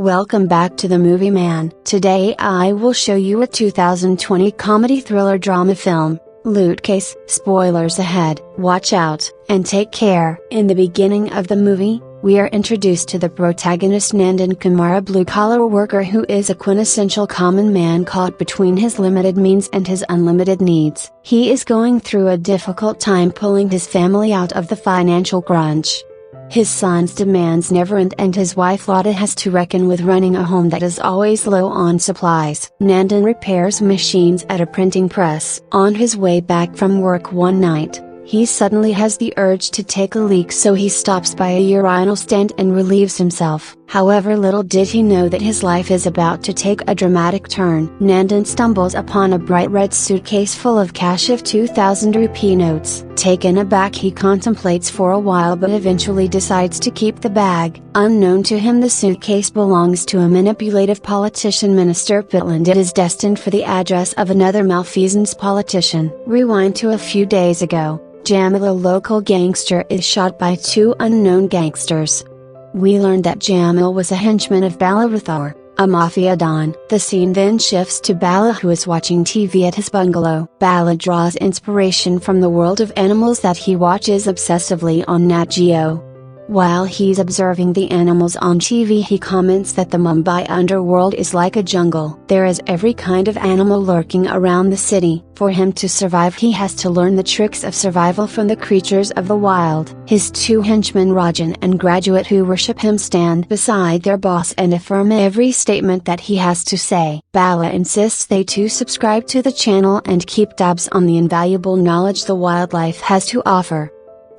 Welcome back to the Movie Man. Today I will show you a 2020 comedy thriller drama film, Lootcase. Spoilers ahead. Watch out, and take care. In the beginning of the movie, we are introduced to the protagonist Nandan Kumar, a blue-collar worker who is a quintessential common man caught between his limited means and his unlimited needs. He is going through a difficult time pulling his family out of the financial crunch. His son's demands never end and his wife Lata has to reckon with running a home that is always low on supplies. Nandan repairs machines at a printing press. On his way back from work one night, he suddenly has the urge to take a leak, so he stops by a urinal stand and relieves himself. However, little did he know that his life is about to take a dramatic turn. Nandan stumbles upon a bright red suitcase full of cash of 2,000 rupee notes. Taken aback, he contemplates for a while but eventually decides to keep the bag. Unknown to him, the suitcase belongs to a manipulative politician, Minister Patel, and it is destined for the address of another malfeasance politician. Rewind to a few days ago. Jamil, a local gangster, is shot by two unknown gangsters. We learn that Jamil was a henchman of Bala Rathore, a mafia don. The scene then shifts to Bala, who is watching TV at his bungalow. Bala draws inspiration from the world of animals that he watches obsessively on Nat Geo. While he's observing the animals on TV, he comments that the Mumbai underworld is like a jungle. There is every kind of animal lurking around the city. For him to survive, he has to learn the tricks of survival from the creatures of the wild. His two henchmen, Rajan and Graduate, who worship him, stand beside their boss and affirm every statement that he has to say. Bala insists they too subscribe to the channel and keep tabs on the invaluable knowledge the wildlife has to offer.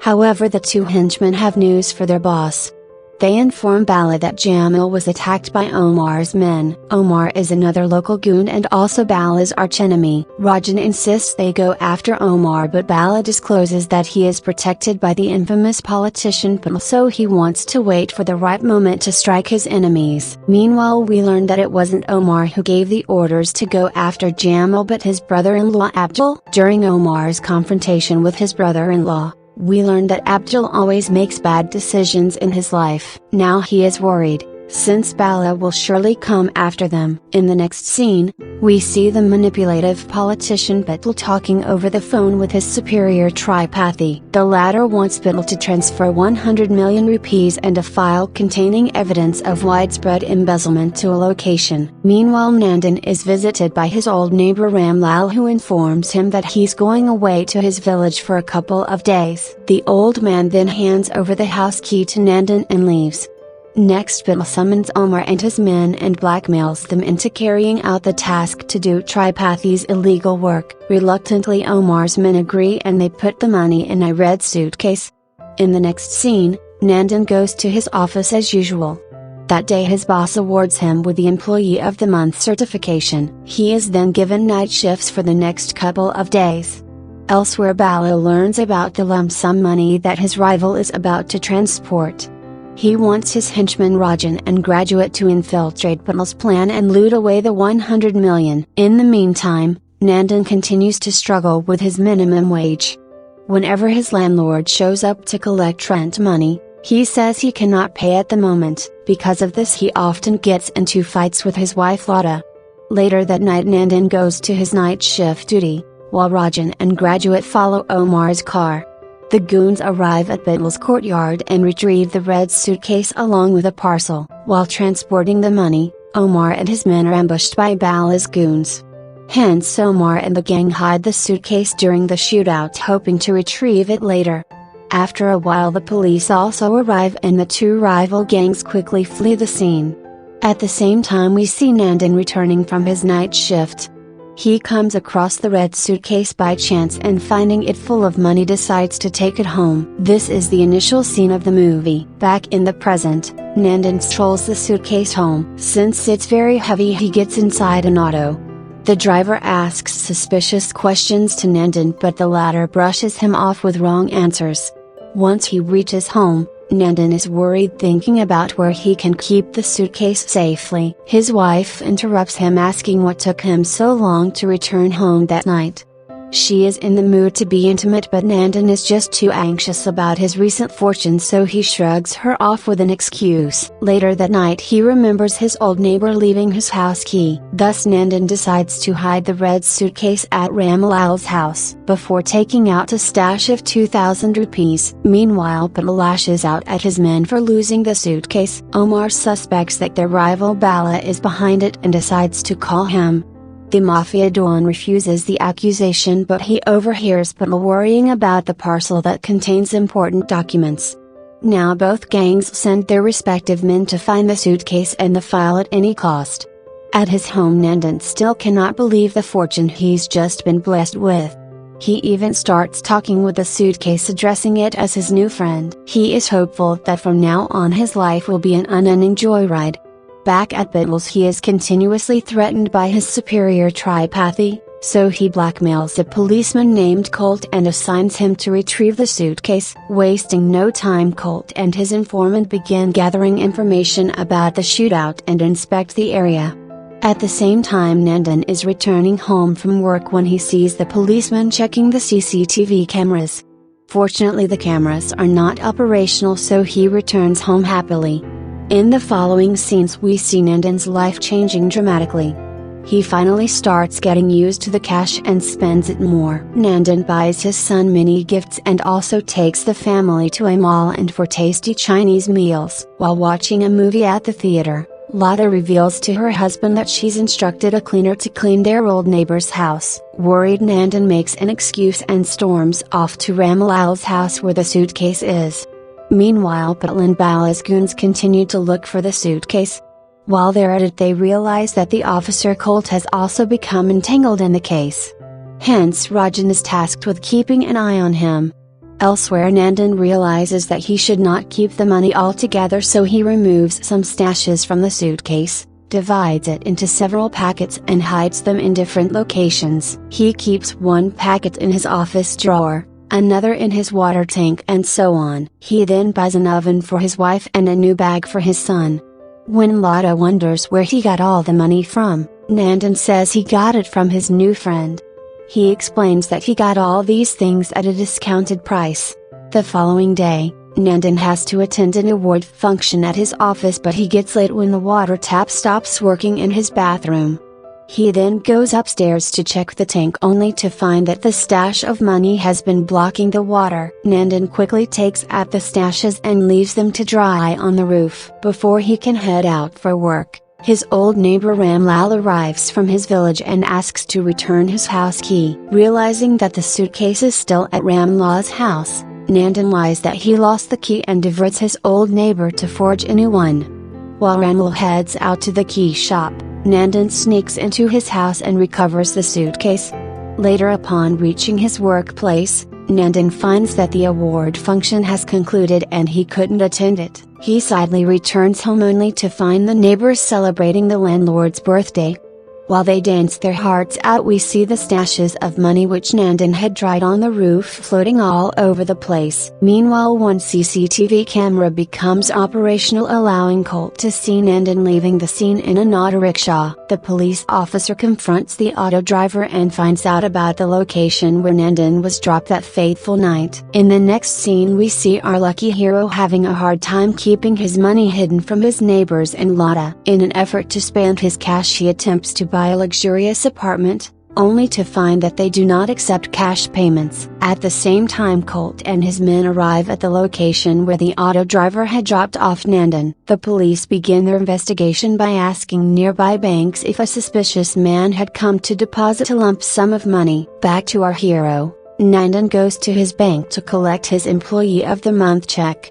However, the two henchmen have news for their boss. They inform Bala that Jamil was attacked by Omar's men. Omar is another local goon and also Bala's archenemy. Rajan insists they go after Omar, but Bala discloses that he is protected by the infamous politician Patel, so he wants to wait for the right moment to strike his enemies. Meanwhile, we learn that it wasn't Omar who gave the orders to go after Jamil but his brother-in-law Abdul. During Omar's confrontation with his brother-in-law, we learn that Abdul always makes bad decisions in his life. Now he is worried, since Bala will surely come after them. In the next scene, we see the manipulative politician Patel talking over the phone with his superior Tripathi. The latter wants Patel to transfer 100 million rupees and a file containing evidence of widespread embezzlement to a location. Meanwhile, Nandan is visited by his old neighbor Ramlal, who informs him that he's going away to his village for a couple of days. The old man then hands over the house key to Nandan and leaves. Next, Patel summons Omar and his men and blackmails them into carrying out the task to do Tripathi's illegal work. Reluctantly, Omar's men agree and they put the money in a red suitcase. In the next scene, Nandan goes to his office as usual. That day, his boss awards him with the Employee of the Month certification. He is then given night shifts for the next couple of days. Elsewhere, Bala learns about the lump sum money that his rival is about to transport. He wants his henchmen Rajan and Graduate to infiltrate Patel's plan and loot away the 100 million. In the meantime, Nandan continues to struggle with his minimum wage. Whenever his landlord shows up to collect rent money, he says he cannot pay at the moment. Because of this, he often gets into fights with his wife Lata. Later that night, Nandan goes to his night shift duty, while Rajan and Graduate follow Omar's car. The goons arrive at Patel's courtyard and retrieve the red suitcase along with a parcel. While transporting the money, Omar and his men are ambushed by Bala's goons. Hence, Omar and the gang hide the suitcase during the shootout, hoping to retrieve it later. After a while, the police also arrive and the two rival gangs quickly flee the scene. At the same time, we see Nandan returning from his night shift. He comes across the red suitcase by chance and, finding it full of money, decides to take it home. This is the initial scene of the movie. Back in the present, Nandan strolls the suitcase home. Since it's very heavy, he gets inside an auto. The driver asks suspicious questions to Nandan, but the latter brushes him off with wrong answers. Once he reaches home, Nandan is worried, thinking about where he can keep the suitcase safely. His wife interrupts him, asking what took him so long to return home that night. She is in the mood to be intimate, but Nandan is just too anxious about his recent fortune, so he shrugs her off with an excuse. Later that night he remembers his old neighbor leaving his house key. Thus Nandan decides to hide the red suitcase at Ramlal's house before taking out a stash of 2,000 rupees. Meanwhile Patel lashes out at his men for losing the suitcase. Omar suspects that their rival Bala is behind it and decides to call him. The Mafia Don refuses the accusation, but he overhears Patel worrying about the parcel that contains important documents. Now both gangs send their respective men to find the suitcase and the file at any cost. At his home Nandan still cannot believe the fortune he's just been blessed with. He even starts talking with the suitcase, addressing it as his new friend. He is hopeful that from now on his life will be an unending joyride. Back at Biddle's he is continuously threatened by his superior Tripathy, so he blackmails a policeman named Colt and assigns him to retrieve the suitcase. Wasting no time, Colt and his informant begin gathering information about the shootout and inspect the area. At the same time Nandan is returning home from work when he sees the policeman checking the CCTV cameras. Fortunately the cameras are not operational, so he returns home happily. In the following scenes we see Nandan's life changing dramatically. He finally starts getting used to the cash and spends it more. Nandan buys his son many gifts and also takes the family to a mall and for tasty Chinese meals. While watching a movie at the theater, Lada reveals to her husband that she's instructed a cleaner to clean their old neighbor's house. Worried, Nandan makes an excuse and storms off to Ramlal's house where the suitcase is. Meanwhile Patel and Bala's goons continue to look for the suitcase. While they're at it they realize that the officer Colt has also become entangled in the case. Hence Rajan is tasked with keeping an eye on him. Elsewhere Nandan realizes that he should not keep the money altogether, so he removes some stashes from the suitcase, divides it into several packets and hides them in different locations. He keeps one packet in his office drawer, another in his water tank, and so on. He then buys an oven for his wife and a new bag for his son. When Lada wonders where he got all the money from, Nandan says he got it from his new friend. He explains that he got all these things at a discounted price. The following day, Nandan has to attend an award function at his office, but he gets late when the water tap stops working in his bathroom. He then goes upstairs to check the tank, only to find that the stash of money has been blocking the water. Nandan quickly takes out the stashes and leaves them to dry on the roof. Before he can head out for work, his old neighbor Ramlal arrives from his village and asks to return his house key. Realizing that the suitcase is still at Ramlal's house, Nandan lies that he lost the key and diverts his old neighbor to forge a new one. While Ramlal heads out to the key shop, Nandan sneaks into his house and recovers the suitcase. Later, upon reaching his workplace, Nandan finds that the award function has concluded and he couldn't attend it. He sadly returns home only to find the neighbors celebrating the landlord's birthday. While they dance their hearts out, we see the stashes of money which Nandan had dried on the roof floating all over the place. Meanwhile, one CCTV camera becomes operational, allowing Colt to see Nandan leaving the scene in an auto rickshaw. The police officer confronts the auto driver and finds out about the location where Nandan was dropped that fateful night. In the next scene we see our lucky hero having a hard time keeping his money hidden from his neighbors and Lada. In an effort to spend his cash, he attempts to buy a luxurious apartment, only to find that they do not accept cash payments. At the same time, Colt and his men arrive at the location where the auto driver had dropped off Nandan. The police begin their investigation by asking nearby banks if a suspicious man had come to deposit a lump sum of money. Back to our hero, Nandan goes to his bank to collect his Employee of the Month check.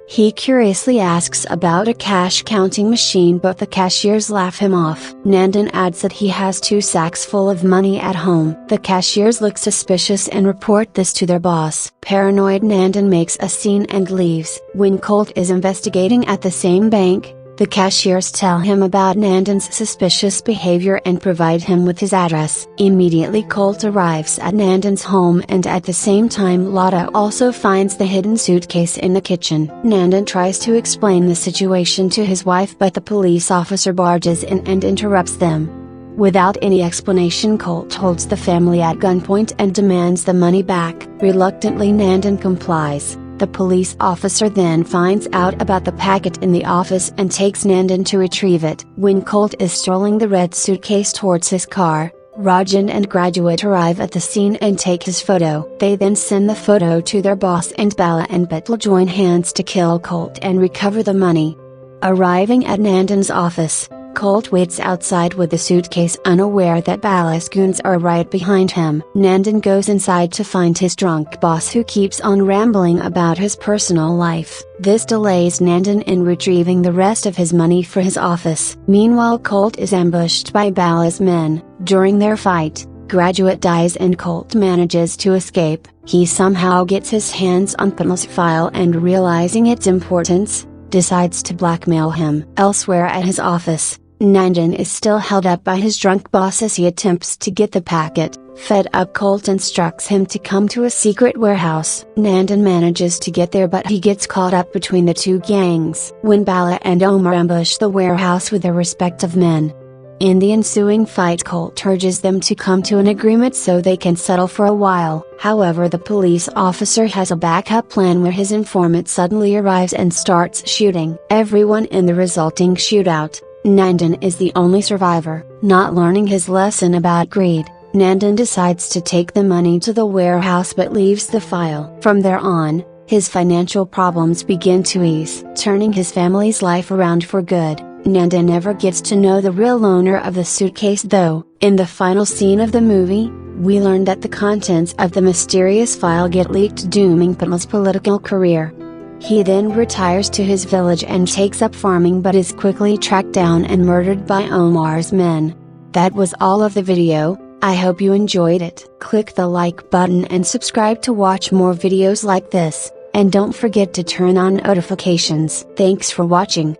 He curiously asks about a cash counting machine, but the cashiers laugh him off. Nandan adds that he has 2 sacks full of money at home. The cashiers look suspicious and report this to their boss. Paranoid, Nandan makes a scene and leaves. When Colt is investigating at the same bank, the cashiers tell him about Nandan's suspicious behavior and provide him with his address. Immediately Colt arrives at Nandan's home, and at the same time Lada also finds the hidden suitcase in the kitchen. Nandan tries to explain the situation to his wife, but the police officer barges in and interrupts them. Without any explanation, Colt holds the family at gunpoint and demands the money back. Reluctantly, Nandan complies. The police officer then finds out about the packet in the office and takes Nandan to retrieve it. When Colt is strolling the red suitcase towards his car, Rajan and Graduate arrive at the scene and take his photo. They then send the photo to their boss, and Bala and Betul join hands to kill Colt and recover the money. Arriving at Nandan's office, Colt waits outside with the suitcase, unaware that Bala's goons are right behind him. Nandan goes inside to find his drunk boss, who keeps on rambling about his personal life. This delays Nandan in retrieving the rest of his money for his office. Meanwhile, Colt is ambushed by Bala's men. During their fight, Graduate dies and Colt manages to escape. He somehow gets his hands on Betel's file and, realizing its importance, decides to blackmail him. Elsewhere at his office, Nandan is still held up by his drunk boss as he attempts to get the packet. Fed up, Colt instructs him to come to a secret warehouse. Nandan manages to get there, but he gets caught up between the two gangs. When Bala and Omar ambush the warehouse with their respective men, in the ensuing fight, Colt urges them to come to an agreement so they can settle for a while. However, the police officer has a backup plan where his informant suddenly arrives and starts shooting everyone in the resulting shootout. Nandan is the only survivor. Not learning his lesson about greed, Nandan decides to take the money to the warehouse but leaves the file. From there on, his financial problems begin to ease, turning his family's life around for good. Nandan never gets to know the real owner of the suitcase, though. In the final scene of the movie, we learn that the contents of the mysterious file get leaked, dooming Betel's political career. He then retires to his village and takes up farming, but is quickly tracked down and murdered by Omar's men. That was all of the video. I hope you enjoyed it. Click the like button and subscribe to watch more videos like this, and don't forget to turn on notifications. Thanks for watching.